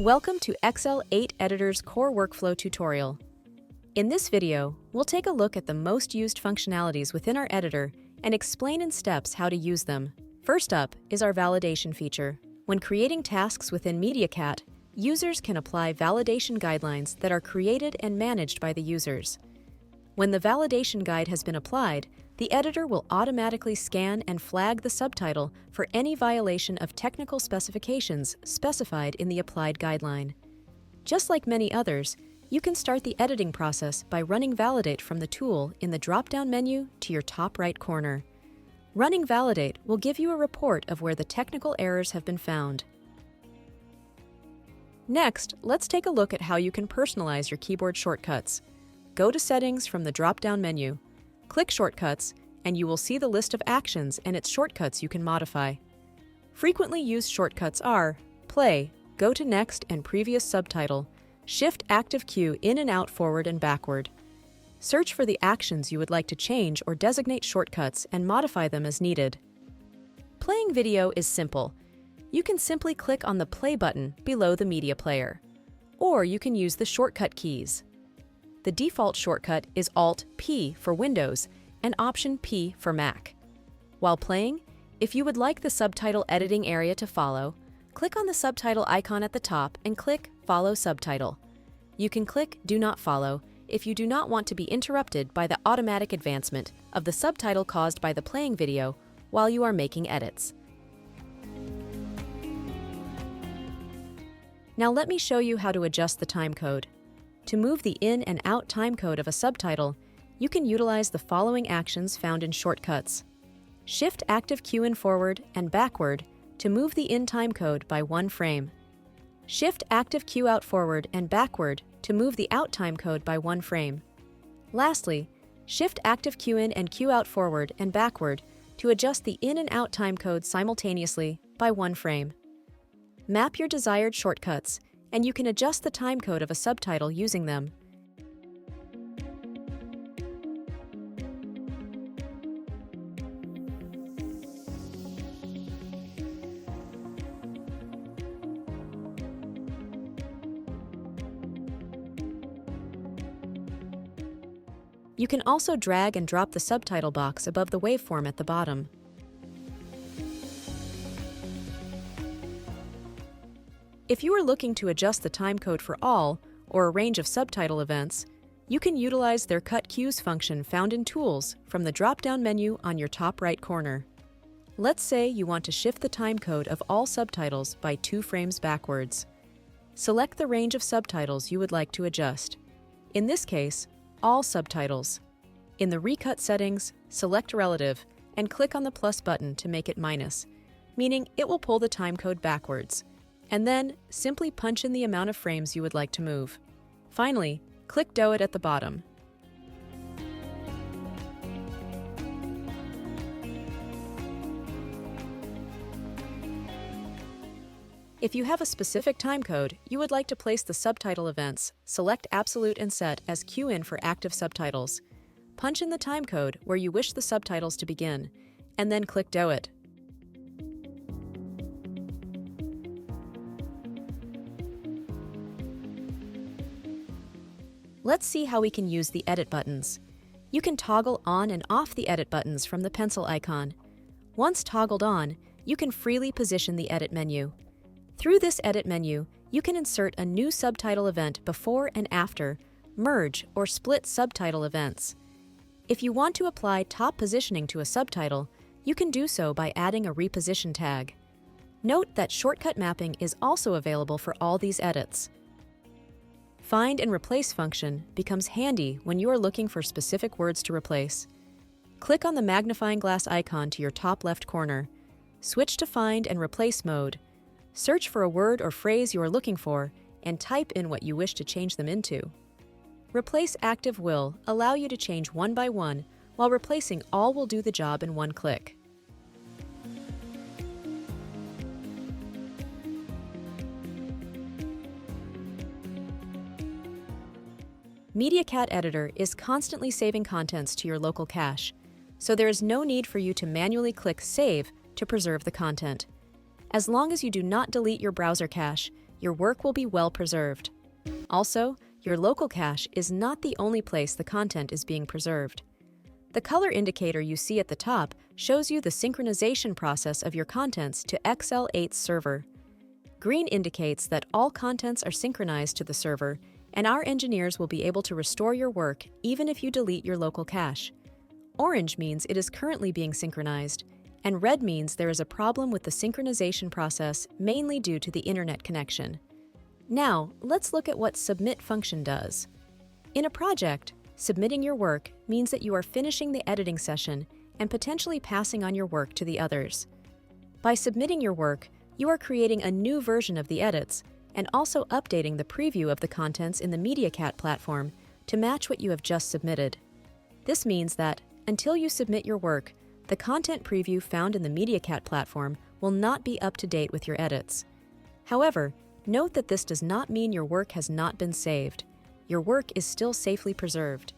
Welcome to Excel 8 Editor's Core Workflow tutorial. In this video, we'll take a look at the most used functionalities within our editor and explain in steps how to use them. First up is our validation feature. When creating tasks within MediaCAT, users can apply validation guidelines that are created and managed by the users. When the validation guide has been applied, the editor will automatically scan and flag the subtitle for any violation of technical specifications specified in the applied guideline. Just like many others, you can start the editing process by running Validate from the tool in the drop-down menu to your top right corner. Running Validate will give you a report of where the technical errors have been found. Next, let's take a look at how you can personalize your keyboard shortcuts. Go to Settings from the drop-down menu. Click Shortcuts, and you will see the list of actions and its shortcuts you can modify. Frequently used shortcuts are Play, Go to Next and Previous Subtitle, Shift Active Cue in and out, forward and backward. Search for the actions you would like to change or designate shortcuts and modify them as needed. Playing video is simple. You can simply click on the Play button below the media player, or you can use the shortcut keys. The default shortcut is Alt-P for Windows and Option-P for Mac. While playing, if you would like the subtitle editing area to follow, click on the subtitle icon at the top and click Follow Subtitle. You can click Do Not Follow if you do not want to be interrupted by the automatic advancement of the subtitle caused by the playing video while you are making edits. Now let me show you how to adjust the timecode. To move the in and out timecode of a subtitle, you can utilize the following actions found in shortcuts. Shift Active Cue in forward and backward to move the in timecode by 1 frame. Shift Active Cue out forward and backward to move the out timecode by 1 frame. Lastly, Shift Active Cue in and Cue out forward and backward to adjust the in and out timecode simultaneously by 1 frame. Map your desired shortcuts, and you can adjust the timecode of a subtitle using them. You can also drag and drop the subtitle box above the waveform at the bottom. If you are looking to adjust the timecode for all or a range of subtitle events, you can utilize their Cut Cues function found in Tools from the drop-down menu on your top right corner. Let's say you want to shift the timecode of all subtitles by 2 frames backwards. Select the range of subtitles you would like to adjust. In this case, all subtitles. In the Recut settings, select Relative and click on the plus button to make it minus, meaning it will pull the timecode backwards. And then, simply punch in the amount of frames you would like to move. Finally, click Do It at the bottom. If you have a specific timecode you would like to place the subtitle events, select Absolute and set as Cue in for active subtitles. Punch in the timecode where you wish the subtitles to begin, and then click Do It. Let's see how we can use the edit buttons. You can toggle on and off the edit buttons from the pencil icon. Once toggled on, you can freely position the edit menu. Through this edit menu, you can insert a new subtitle event before and after, merge or split subtitle events. If you want to apply top positioning to a subtitle, you can do so by adding a reposition tag. Note that shortcut mapping is also available for all these edits. Find and Replace function becomes handy when you are looking for specific words to replace. Click on the magnifying glass icon to your top left corner. Switch to Find and Replace mode. Search for a word or phrase you are looking for and type in what you wish to change them into. Replace Active will allow you to change one by one, while replacing all will do the job in one click. MediaCAT Editor is constantly saving contents to your local cache, so there is no need for you to manually click Save to preserve the content. As long as you do not delete your browser cache, your work will be well preserved. Also, your local cache is not the only place the content is being preserved. The color indicator you see at the top shows you the synchronization process of your contents to XL8's server. Green indicates that all contents are synchronized to the server, and our engineers will be able to restore your work even if you delete your local cache. Orange means it is currently being synchronized, and red means there is a problem with the synchronization process, mainly due to the internet connection. Now, let's look at what submit function does. In a project, submitting your work means that you are finishing the editing session and potentially passing on your work to the others. By submitting your work, you are creating a new version of the edits and also updating the preview of the contents in the MediaCAT platform to match what you have just submitted. This means that, until you submit your work, the content preview found in the MediaCAT platform will not be up to date with your edits. However, note that this does not mean your work has not been saved. Your work is still safely preserved.